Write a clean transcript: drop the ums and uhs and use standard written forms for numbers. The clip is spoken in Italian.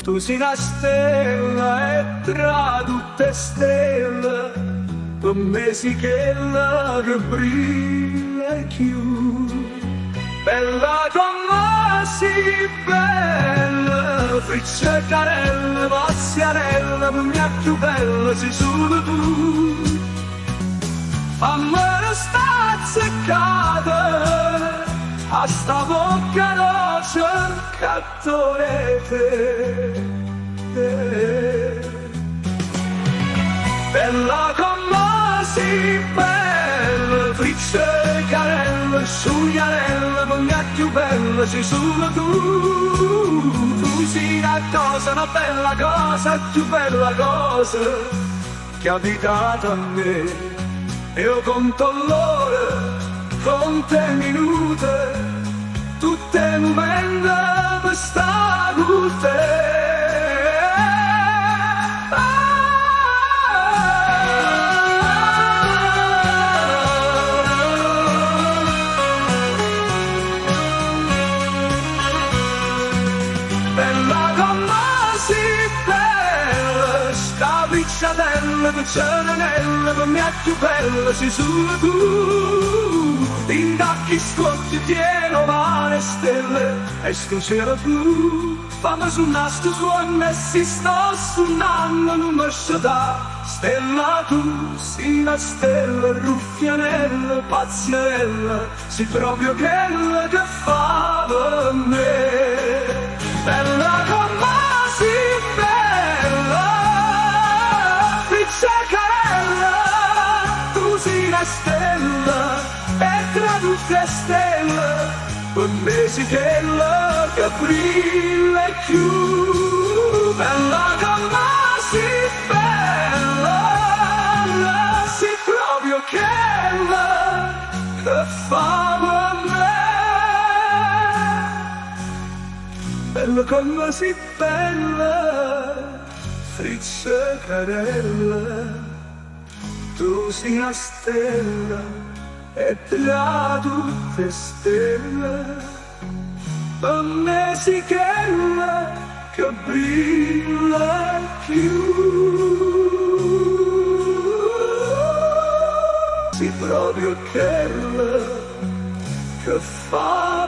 Tu sei una stella e tra tutte stelle per me sei quella che brilla più. Bella come sei bella, friccia carella, passiarella, per me più bella sei solo tu. Fammi stazziccata a sta bocca rosa che te. Bella come sei bella, friccia carella, sughiarella, per me più bella sei solo tu. Tu sei una bella cosa, più bella cosa che è abitata a me. Io conto l'ora, conto i minuti, tutte le momenti per stare con te. Bella come sei bella, sta briciatella, piccianella, per me è più bella sei solo tu. T'indacchi scotti pieno mare stelle e sto cielo blu. Fammi suonare sto suono e si sto suonando non mi sciata. Stella tu, sei una stella, ruffianella, pazziarella, sei proprio quella che fa per me. Bella come sei bella, friccia carella, tu sei una stella e tra tutte stelle per me sei quella che brilla più. Bella come sei bella, sei proprio quella che fa per me. Bella come sei bella, friccia carella, tu sei una stella e tra tutte stelle per me sei quella che brilla più. Sei proprio quella che fa